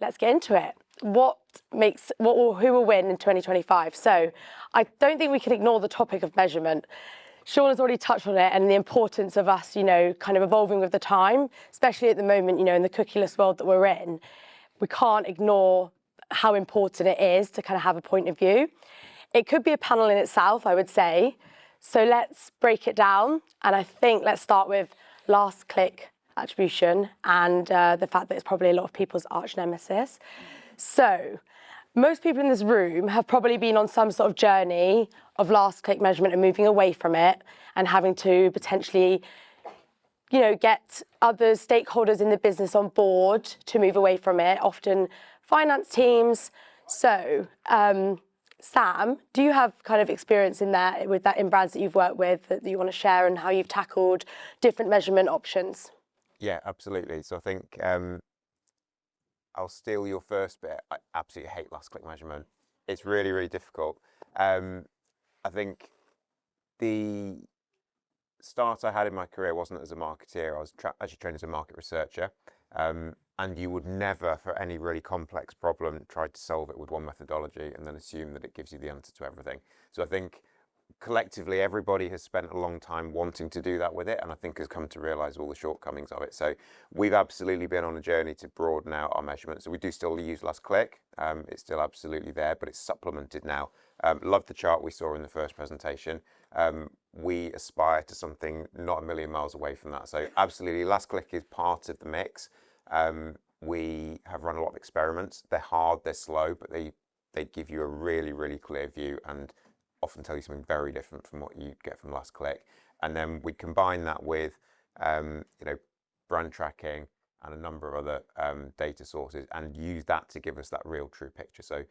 let's get into it. Who will win in 2025? So I don't think we can ignore the topic of measurement. Sean has already touched on it and the importance of us, kind of evolving with the time, especially at the moment, in the cookieless world that we're in. We can't ignore how important it is to kind of have a point of view. It could be a panel in itself, I would say. So let's break it down. And I think let's start with last click attribution and the fact that it's probably a lot of people's arch nemesis. So most people in this room have probably been on some sort of journey of last click measurement and moving away from it and having to potentially, get other stakeholders in the business on board to move away from it, often finance teams. So, Sam, do you have kind of experience in that in brands that you've worked with that you want to share and how you've tackled different measurement options? Yeah, absolutely. So I think I'll steal your first bit. I absolutely hate last click measurement. It's really, really difficult. I think the start I had in my career wasn't as a marketeer. I was actually trained as a market researcher. And you would never, for any really complex problem, try to solve it with one methodology and then assume that it gives you the answer to everything. So I think collectively, everybody has spent a long time wanting to do that with it, and I think has come to realise all the shortcomings of it. So we've absolutely been on a journey to broaden out our measurements. So we do still use last click. It's still absolutely there, but it's supplemented now. Love the chart we saw in the first presentation. We aspire to something not a million miles away from that. So absolutely, last click is part of the mix. We have run a lot of experiments. They're hard, they're slow, but they give you a really, really clear view and often tell you something very different from what you get from last click. And then we combine that with, brand tracking and a number of other data sources and use that to give us that real true picture. So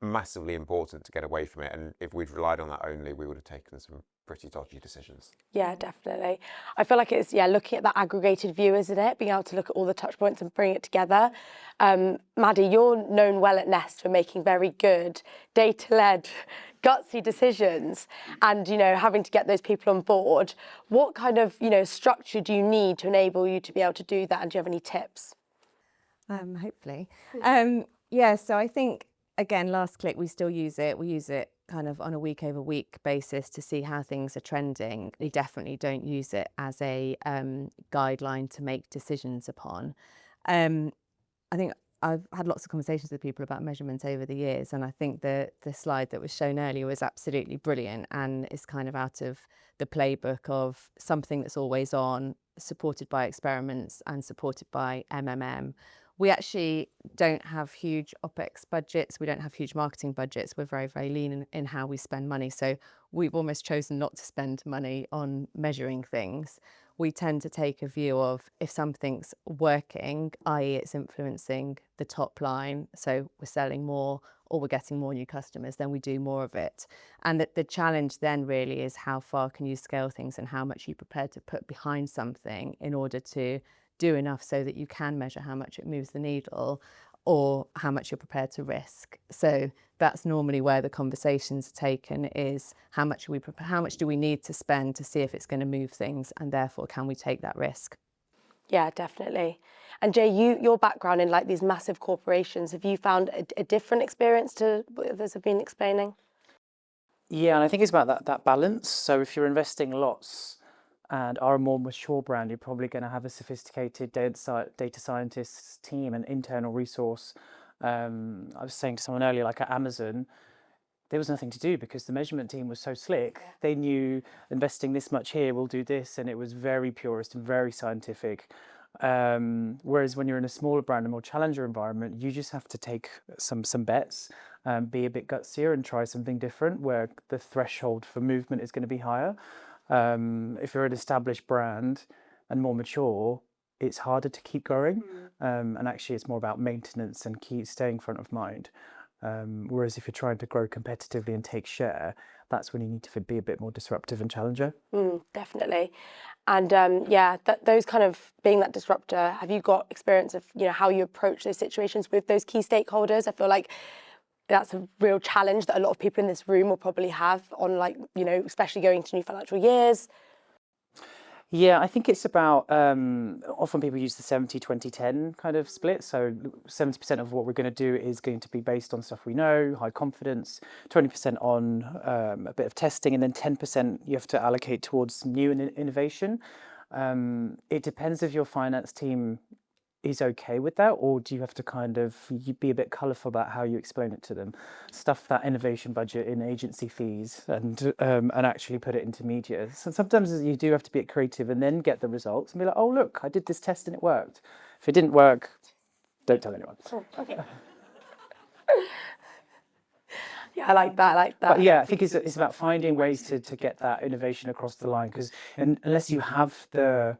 massively important to get away from it. And if we'd relied on that only, we would have taken some pretty dodgy decisions. Yeah, definitely. I feel like it's, looking at that aggregated view, isn't it? Being able to look at all the touch points and bring it together. Maddy, you're known well at Nest for making very good data-led, gutsy decisions and, having to get those people on board. What kind of, structure do you need to enable you to be able to do that? And do you have any tips? Hopefully. So I think, again, last click, we still use it. We use it kind of on a week over week basis to see how things are trending. We definitely don't use it as a guideline to make decisions upon. I think I've had lots of conversations with people about measurement over the years, and I think the slide that was shown earlier was absolutely brilliant and is kind of out of the playbook of something that's always on, supported by experiments and supported by MMM. We actually don't have huge OPEX budgets. We don't have huge marketing budgets. We're very, very lean in how we spend money. So we've almost chosen not to spend money on measuring things. We tend to take a view of if something's working, i.e. it's influencing the top line, so we're selling more or we're getting more new customers, then we do more of it. And the challenge then really is how far can you scale things and how much you're prepared to put behind something in order to do enough so that you can measure how much it moves the needle or how much you're prepared to risk. So that's normally where the conversations are taken, is how much do we need to spend to see if it's going to move things, and therefore can we take that risk? Yeah, definitely. And Jay, your background in like these massive corporations, have you found a different experience to what others have been explaining? Yeah, and I think it's about that balance. So if you're investing lots and are a more mature brand, you're probably going to have a sophisticated data scientists team and internal resource. I was saying to someone earlier, like at Amazon, there was nothing to do because the measurement team was so slick. Yeah. They knew investing this much here will do this, and it was very purist and very scientific. Whereas when you're in a smaller brand, a more challenger environment, you just have to take some bets, be a bit gutsier and try something different where the threshold for movement is going to be higher. If you're an established brand and more mature, it's harder to keep growing. And actually it's more about maintenance and staying front of mind. Whereas if you're trying to grow competitively and take share, that's when you need to be a bit more disruptive and challenger. Definitely. And those kind of being that disruptor, have you got experience of, how you approach those situations with those key stakeholders? I feel like that's a real challenge that a lot of people in this room will probably have on especially going to new financial years. Yeah, I think it's about, often people use the 70-20-10 kind of split. So 70% of what we're going to do is going to be based on stuff we know, high confidence, 20% on a bit of testing, and then 10% you have to allocate towards new and innovation. It depends if your finance team is okay with that, or do you have to kind of be a bit colourful about how you explain it to them? Stuff that innovation budget in agency fees and actually put it into media. So sometimes you do have to be creative and then get the results and be like, oh look, I did this test and it worked. If it didn't work, don't tell anyone. Oh, okay. Yeah, I like that. I like that. But yeah, I think it's about finding ways to get that innovation across the line, because unless you have the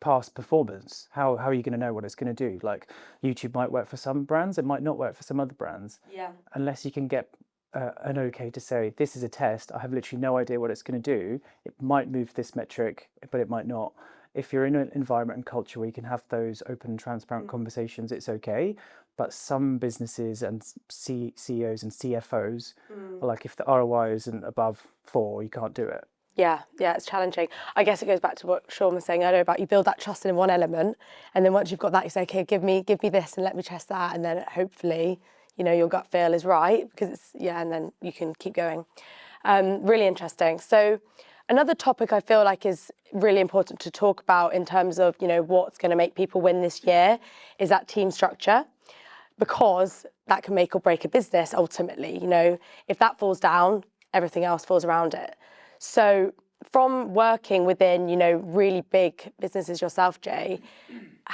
past performance, how are you going to know what it's going to do? Like YouTube might work for some brands, it might not work for some other brands. Yeah. Unless you can get an okay to say, this is a test, I have literally no idea what it's going to do. It might move this metric, but it might not. If you're in an environment and culture where you can have those open and transparent conversations, it's okay. But some businesses and CEOs and CFOs are like, if the ROI isn't above 4, you can't do it. Yeah, it's challenging. I guess it goes back to what Sean was saying earlier about you build that trust in one element, and then once you've got that, you say, okay, give me this and let me test that, and then hopefully, your gut feel is right, because it's, and then you can keep going. Really interesting. So another topic I feel like is really important to talk about in terms of, what's going to make people win this year is that team structure, because that can make or break a business ultimately. If that falls down, everything else falls around it. So from working within, really big businesses yourself, Jay,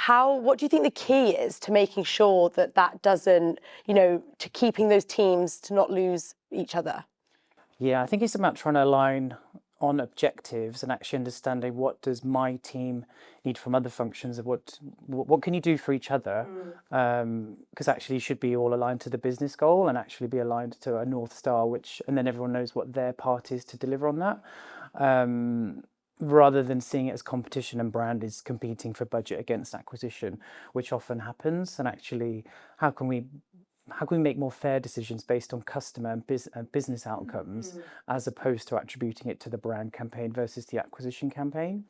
what do you think the key is to making sure that doesn't, to keeping those teams to not lose each other? Yeah, I think it's about trying to align on objectives and actually understanding what does my team need from other functions, of what can you do for each other, because actually you should be all aligned to the business goal and actually be aligned to a North Star, and then everyone knows what their part is to deliver on that, rather than seeing it as competition and brand is competing for budget against acquisition, which often happens. And actually, how can we make more fair decisions based on customer and business outcomes, as opposed to attributing it to the brand campaign versus the acquisition campaign?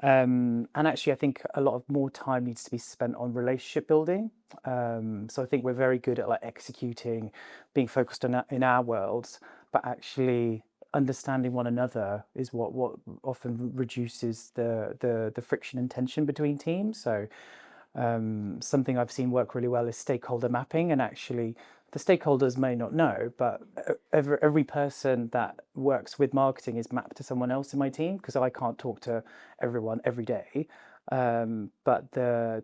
And actually, I think a lot of more time needs to be spent on relationship building. So I think we're very good at executing, being focused on in our worlds, but actually understanding one another is what often reduces the friction and tension between teams. So something I've seen work really well is stakeholder mapping, and actually the stakeholders may not know, but every person that works with marketing is mapped to someone else in my team, because I can't talk to everyone every day. But the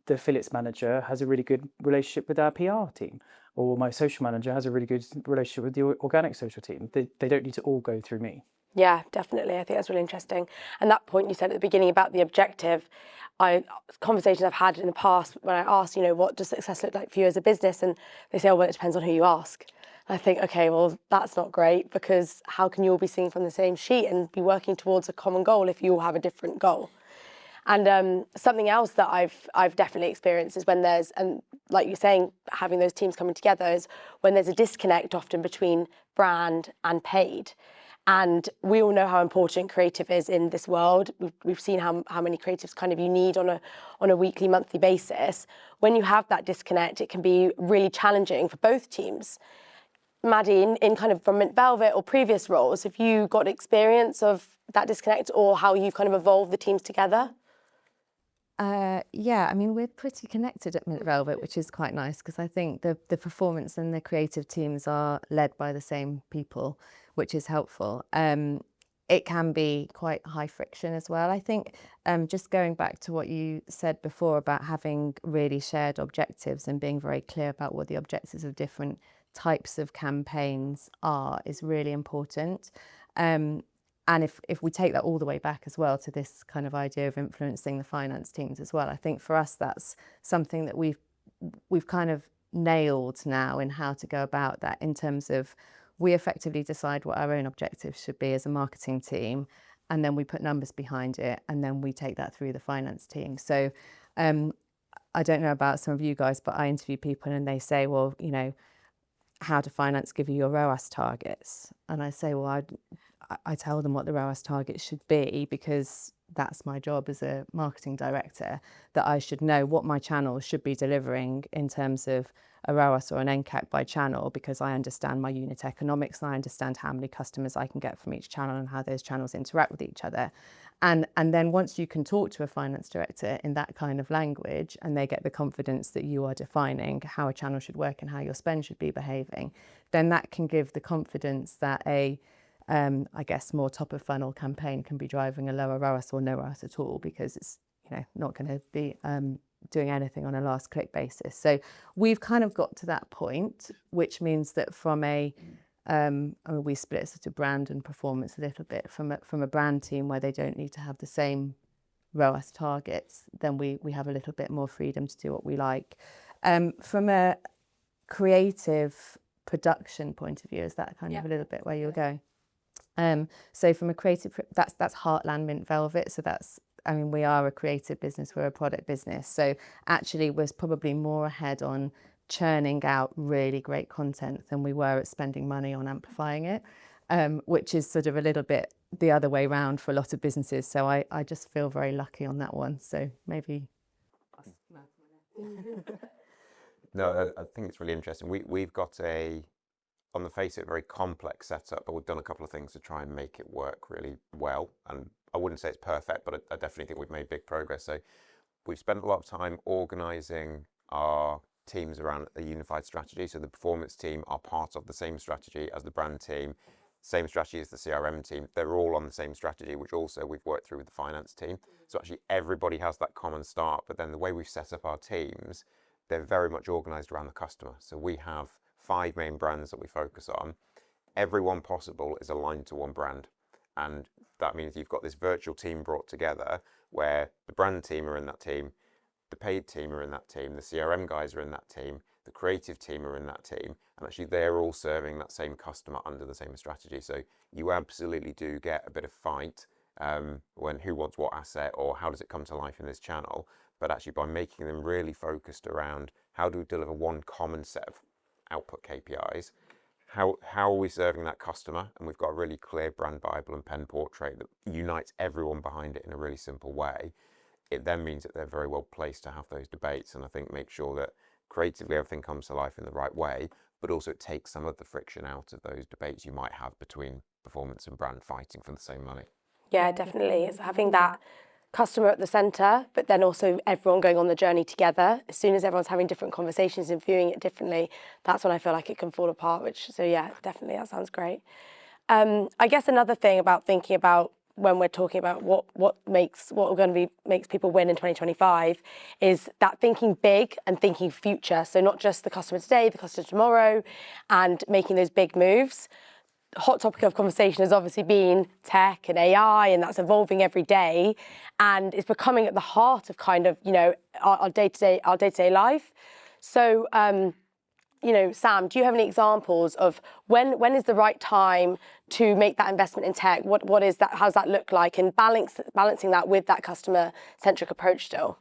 affiliates manager has a really good relationship with our PR team, or my social manager has a really good relationship with the organic social team. They don't need to all go through me. Yeah, definitely. I think that's really interesting. And that point you said at the beginning about the objective, conversations I've had in the past when I asked, what does success look like for you as a business? And they say, well, it depends on who you ask. And I think, okay, well, that's not great, because how can you all be singing from the same sheet and be working towards a common goal if you all have a different goal? And something else that I've definitely experienced is when there's, and like you're saying, having those teams coming together, is when there's a disconnect often between brand and paid. And we all know how important creative is in this world. We've seen how many creatives kind of you need on a weekly, monthly basis. When you have that disconnect, it can be really challenging for both teams. Maddy, in kind of from Mint Velvet or previous roles, have you got experience of that disconnect, or how you've kind of evolved the teams together? Yeah, I mean, we're pretty connected at Mint Velvet, which is quite nice, because I think the performance and the creative teams are led by the same people, which is helpful. It can be quite high friction as well. I think just going back to what you said before about having really shared objectives and being very clear about what the objectives of different types of campaigns are is really important. And if we take that all the way back as well to this kind of idea of influencing the finance teams as well, I think for us that's something that we've kind of nailed now in how to go about that, in terms of we effectively decide what our own objectives should be as a marketing team, and then we put numbers behind it, and then we take that through the finance team. So I don't know about some of you guys, but I interview people and they say, well, how do finance give you your ROAS targets? And I say, well, I tell them what the ROAS target should be, because that's my job as a marketing director, that I should know what my channels should be delivering in terms of a ROAS or an NCAC by channel, because I understand my unit economics and I understand how many customers I can get from each channel and how those channels interact with each other. And then once you can talk to a finance director in that kind of language and they get the confidence that you are defining how a channel should work and how your spend should be behaving, then that can give the confidence that I guess more top of funnel campaign can be driving a lower ROAS or no ROAS at all, because it's not going to be doing anything on a last click basis. So we've kind of got to that point, which means that from we split sort of brand and performance a little bit from a brand team where they don't need to have the same ROAS targets, then we have a little bit more freedom to do what we like. From a creative production point of view, is that kind of a little bit where you're going? So from a creative, that's Heartland Mint Velvet. So we are a creative business, we're a product business. So actually we're probably more ahead on churning out really great content than we were at spending money on amplifying it, which is sort of a little bit the other way round for a lot of businesses. So I just feel very lucky on that one. So maybe. No, I think it's really interesting. We've got on the face of it, a very complex setup, but we've done a couple of things to try and make it work really well. And I wouldn't say it's perfect, but I definitely think we've made big progress. So we've spent a lot of time organising our teams around a unified strategy. So the performance team are part of the same strategy as the brand team, same strategy as the CRM team. They're all on the same strategy, which also we've worked through with the finance team. So actually everybody has that common start, but then the way we've set up our teams, they're very much organised around the customer. So we have 5 main brands that we focus on. Everyone possible is aligned to one brand. And that means you've got this virtual team brought together where the brand team are in that team, the paid team are in that team, the CRM guys are in that team, the creative team are in that team, and actually they're all serving that same customer under the same strategy. So you absolutely do get a bit of fight when who wants what asset or how does it come to life in this channel. But actually by making them really focused around how do we deliver one common set of output KPIs, how are we serving that customer, and we've got a really clear brand bible and pen portrait that unites everyone behind it in a really simple way. It then means that they're very well placed to have those debates, and I think make sure that creatively everything comes to life in the right way, but also it takes some of the friction out of those debates you might have between performance and brand fighting for the same money. Yeah, definitely. It's having that customer at the centre, but then also everyone going on the journey together. As soon as everyone's having different conversations and viewing it differently, that's when I feel like it can fall apart, so yeah, definitely, that sounds great. I guess another thing about thinking about when we're talking about what makes people win in 2025 is that thinking big and thinking future. So not just the customer today, the customer tomorrow, and making those big moves. Hot topic of conversation has obviously been tech and AI, and that's evolving every day, and it's becoming at the heart of kind of our day-to-day life. So Sam, do you have any examples of when is the right time to make that investment in tech? What is that? How does that look like? And balancing that with that customer-centric approach still.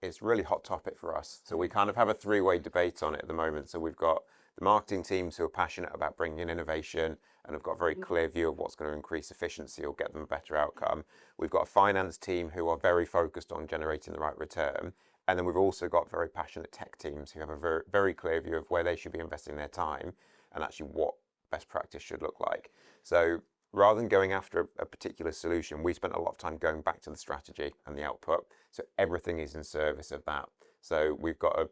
It's a really hot topic for us. So we kind of have a 3-way debate on it at the moment. So we've got the marketing teams who are passionate about bringing in innovation and have got a very clear view of what's going to increase efficiency or get them a better outcome. We've got a finance team who are very focused on generating the right return. And then we've also got very passionate tech teams who have a very, very clear view of where they should be investing their time and actually what best practice should look like. So rather than going after a particular solution, we spent a lot of time going back to the strategy and the output. So everything is in service of that. So we've got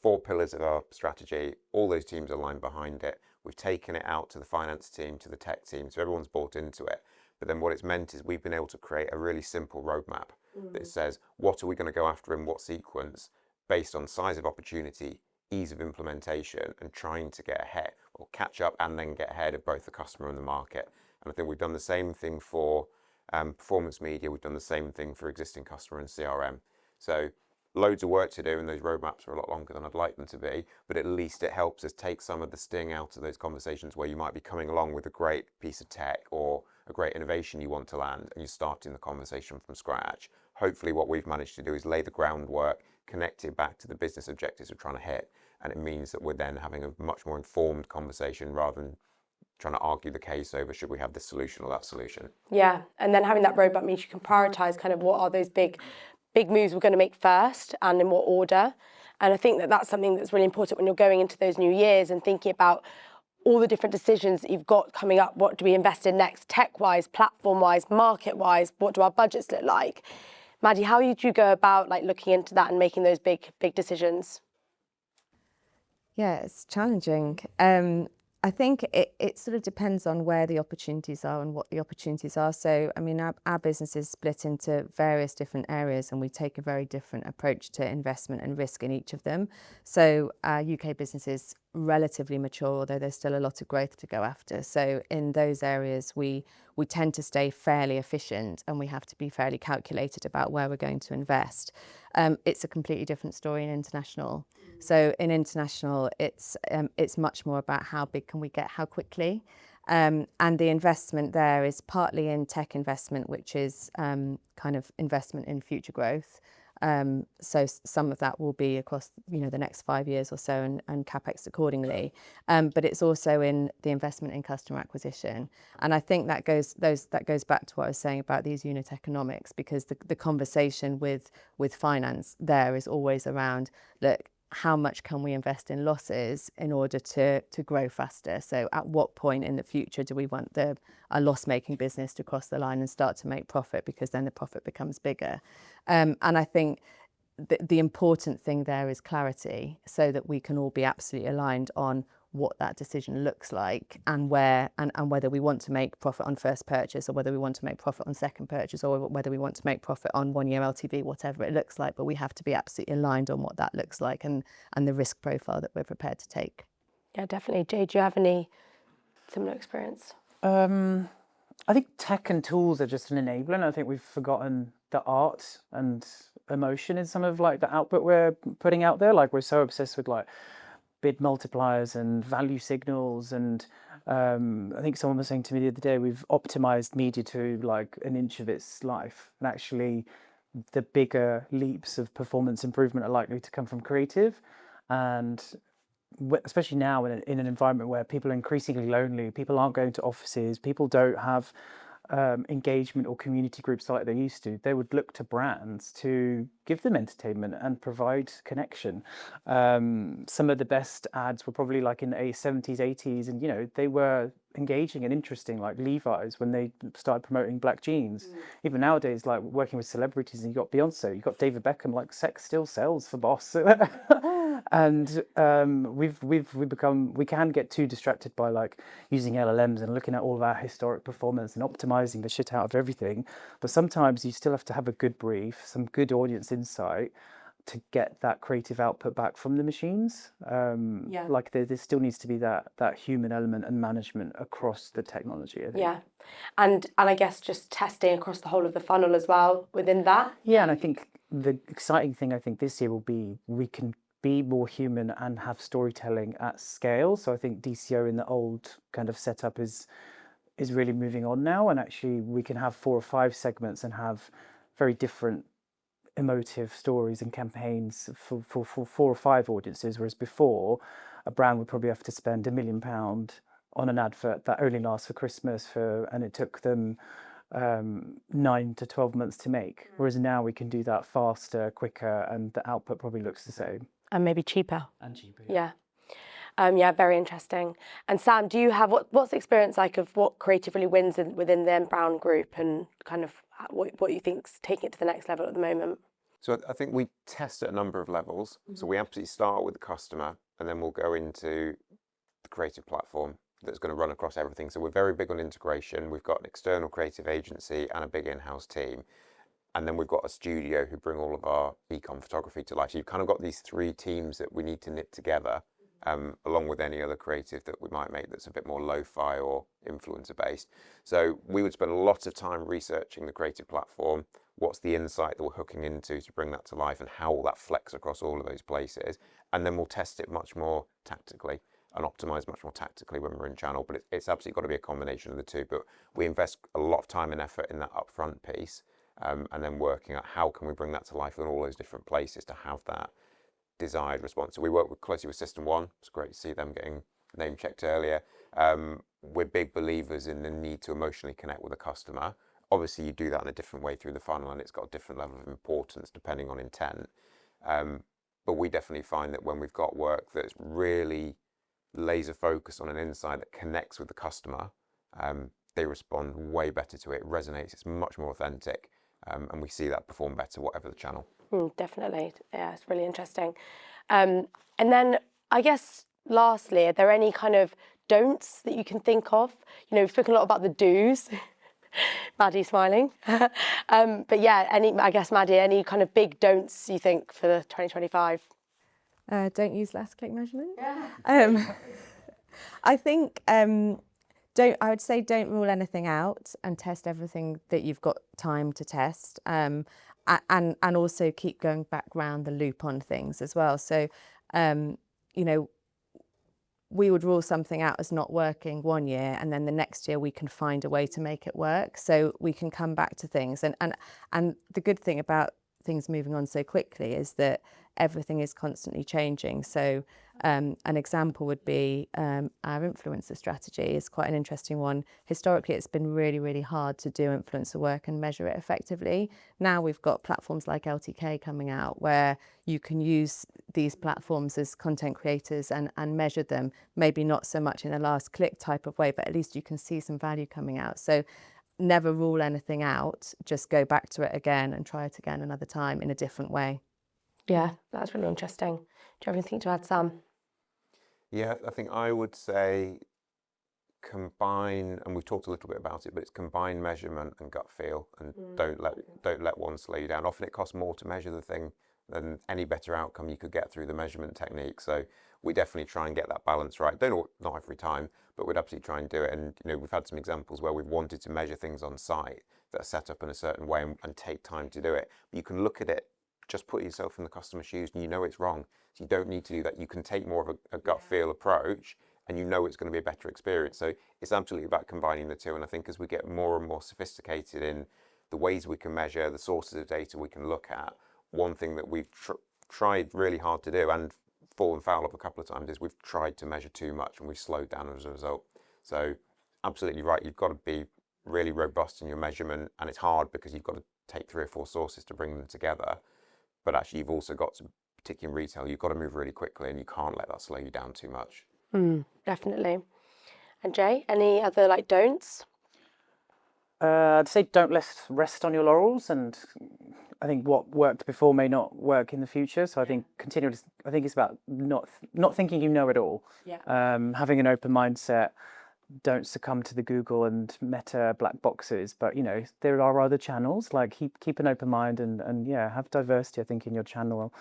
4 pillars of our strategy. All those teams are aligned behind it. We've taken it out to the finance team, to the tech team, so everyone's bought into it. But then what it's meant is we've been able to create a really simple roadmap that says, what are we going to go after in what sequence based on size of opportunity, ease of implementation, and trying to get ahead or catch up and then get ahead of both the customer and the market. And I think we've done the same thing for performance media. We've done the same thing for existing customer and CRM. So loads of work to do, and those roadmaps are a lot longer than I'd like them to be, but at least it helps us take some of the sting out of those conversations where you might be coming along with a great piece of tech or a great innovation you want to land, and you're starting the conversation from scratch. Hopefully what we've managed to do is lay the groundwork, connect it back to the business objectives we're trying to hit, and it means that we're then having a much more informed conversation rather than trying to argue the case over should we have this solution or that solution. Yeah, and then having that roadmap means you can prioritise kind of what are those big moves we're going to make first and in what order. And I think that that's something that's really important when you're going into those new years and thinking about all the different decisions that you've got coming up. What do we invest in next, tech-wise, platform-wise, market-wise? What do our budgets look like? Maddy, how did you go about like looking into that and making those big decisions? Yeah, it's challenging. I think it sort of depends on where the opportunities are and what the opportunities are. So, I mean, our business is split into various different areas and we take a very different approach to investment and risk in each of them. So our UK business is relatively mature, although there's still a lot of growth to go after. So in those areas, we tend to stay fairly efficient and we have to be fairly calculated about where we're going to invest. It's a completely different story in international. So in international, it's much more about how big can we get, how quickly. And the investment there is partly in tech investment, which is kind of investment in future growth. So some of that will be across, the next 5 years or so and capex accordingly. But it's also in the investment in customer acquisition. And I think that goes back to what I was saying about these unit economics, because the conversation with finance there is always around, look, how much can we invest in losses in order to grow faster? So at what point in the future do we want a loss-making business to cross the line and start to make profit, because then the profit becomes bigger? And I think the important thing there is clarity, so that we can all be absolutely aligned on what that decision looks like and where and whether we want to make profit on first purchase or whether we want to make profit on second purchase or whether we want to make profit on 1 year LTV, whatever it looks like. But we have to be absolutely aligned on what that looks like and the risk profile that we're prepared to take. Yeah, definitely. Jay, do you have any similar experience? I think tech and tools are just an enabler, and I think we've forgotten the art and emotion in some of like the output we're putting out there. Like we're so obsessed with like bid multipliers and value signals, and I think someone was saying to me the other day, we've optimized media to like an inch of its life, and actually the bigger leaps of performance improvement are likely to come from creative. And especially now in an environment where people are increasingly lonely, people aren't going to offices, people don't have engagement or community groups like they used to, they would look to brands to give them entertainment and provide connection. Some of the best ads were probably like in the 70s, 80s, and they were engaging and interesting, like Levi's when they started promoting black jeans. Even nowadays, like working with celebrities, and you got Beyonce, you got David Beckham, like sex still sells for Boss. And we can get too distracted by like using LLMs and looking at all of our historic performance and optimizing the shit out of everything. But sometimes you still have to have a good brief, some good audience insight to get that creative output back from the machines. Like there still needs to be that human element and management across the technology, I think. Yeah, and I guess just testing across the whole of the funnel as well within that. Yeah, and I think the exciting thing I think this year will be we can be more human and have storytelling at scale. So I think DCO in the old kind of setup is really moving on now, and actually we can have 4 or 5 segments and have very different emotive stories and campaigns for 4 or 5 audiences, whereas before a brand would probably have to spend £1 million on an advert that only lasts for Christmas and it took them 9 to 12 months to make, whereas now we can do that faster, quicker, and the output probably looks the same. And maybe cheaper. And cheaper. Yeah. Yeah, very interesting. And Sam, do you have what's the experience like of what creative really wins within the Brown Group, and kind of what you think's taking it to the next level at the moment? So I think we test at a number of levels. So we absolutely start with the customer, and then we'll go into the creative platform that's going to run across everything. So we're very big on integration. We've got an external creative agency and a big in-house team. And then we've got a studio who bring all of our Ecomm photography to life. So you've kind of got these 3 teams that we need to knit together, along with any other creative that we might make that's a bit more lo-fi or influencer based. So we would spend a lot of time researching the creative platform. What's the insight that we're hooking into to bring that to life, and how will that flex across all of those places? And then we'll test it much more tactically and optimize much more tactically when we're in channel. But it's absolutely got to be a combination of the two. But we invest a lot of time and effort in that upfront piece. And then working out how can we bring that to life in all those different places to have that desired response. So we work closely with System 1. It's great to see them getting name checked earlier, we're big believers in the need to emotionally connect with a customer. Obviously, you do that in a different way through the funnel, and it's got a different level of importance depending on intent. But we definitely find that when we've got work that's really laser focused on an insight that connects with the customer, they respond way better to it. It resonates. It's much more authentic, and we see that perform better whatever the channel. Definitely. Yeah, it's really interesting. And then I guess lastly, are there any kind of don'ts that you can think of? You know, we've spoken a lot about the do's. Maddy smiling. But yeah, I guess, Maddy, any kind of big don'ts you think for the 2025? Don't use last click measurement. I think I would say don't rule anything out and test everything that you've got time to test. And also keep going back round the loop on things as well. So, you know, we would rule something out as not working one year, and then the next year we can find a way to make it work. So we can come back to things. And the good thing about things moving on so quickly is that everything is constantly changing. So an example would be our influencer strategy is quite an interesting one. Historically, it's been really, really hard to do influencer work and measure it effectively. Now we've got platforms like LTK coming out where you can use these platforms as content creators and measure them, maybe not so much in a last click type of way, but at least you can see some value coming out. So never rule anything out, just go back to it again and try it again another time in a different way. Yeah, that's really interesting. Do you have anything to add, Sam? Yeah, I think I would say combine, and we've talked a little bit about it, but it's combine measurement and gut feel, and don't let one slow you down. Often it costs more to measure the thing than any better outcome you could get through the measurement technique. So we definitely try and get that balance right. Not every time, but we'd absolutely try and do it. And you know, we've had some examples where we've wanted to measure things on site that are set up in a certain way and take time to do it. But you can look at it, just put yourself in the customer's shoes, and you know it's wrong. So you don't need to do that. You can take more of a gut feel approach, and you know it's going to be a better experience. So it's absolutely about combining the two. And I think as we get more and more sophisticated in the ways we can measure, the sources of data we can look at, one thing that we've tried really hard to do and fallen foul of a couple of times is we've tried to measure too much and we've slowed down as a result. So absolutely right, you've got to be really robust in your measurement, and it's hard because you've got to take 3 or 4 sources to bring them together. But actually you've also got to, particularly in retail, you've got to move really quickly and you can't let that slow you down too much. Definitely. And Jay, any other don'ts? I'd say don't rest on your laurels, and I think what worked before may not work in the future. So I think I think it's about not thinking you know it all. Yeah. Having an open mindset. Don't succumb to the Google and Meta black boxes, but you know there are other channels. Like keep an open mind and yeah, have diversity. I think in your channel,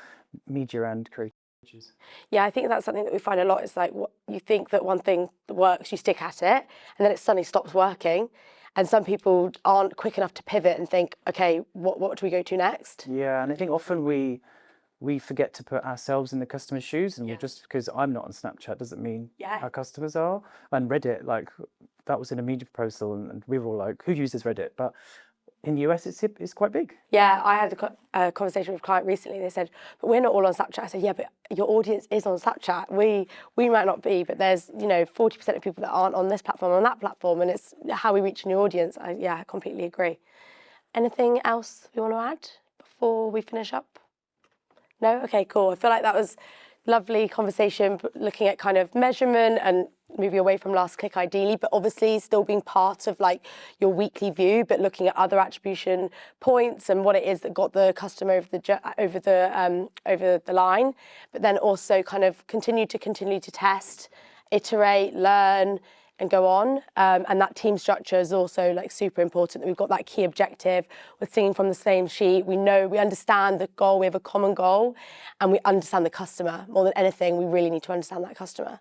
media and creators. Yeah, I think that's something that we find a lot. It's like you think that one thing works, you stick at it, and then it suddenly stops working. And some people aren't quick enough to pivot and think, okay, what do we go to next? Yeah, and I think often we forget to put ourselves in the customer's shoes, and we're just, because I'm not on Snapchat doesn't mean our customers are. And Reddit, like that was in a media proposal, and we were all like, who uses Reddit? But in the US, it's quite big. Yeah, I had a conversation with a client recently. They said, but we're not all on Snapchat. I said, yeah, but your audience is on Snapchat. We might not be, but there's 40% of people that aren't on this platform, on that platform, and it's how we reach a new audience. I completely agree. Anything else we want to add before we finish up? No? Okay, cool. I feel like that was lovely conversation, looking at kind of measurement and moving away from last click ideally, but obviously still being part of your weekly view, but looking at other attribution points and what it is that got the customer over the line, but then also kind of continue to test, iterate, learn, and go on. And that team structure is also super important, that we've got that key objective. We're singing from the same sheet. We understand the goal. We have a common goal, and we understand the customer more than anything. We really need to understand that customer.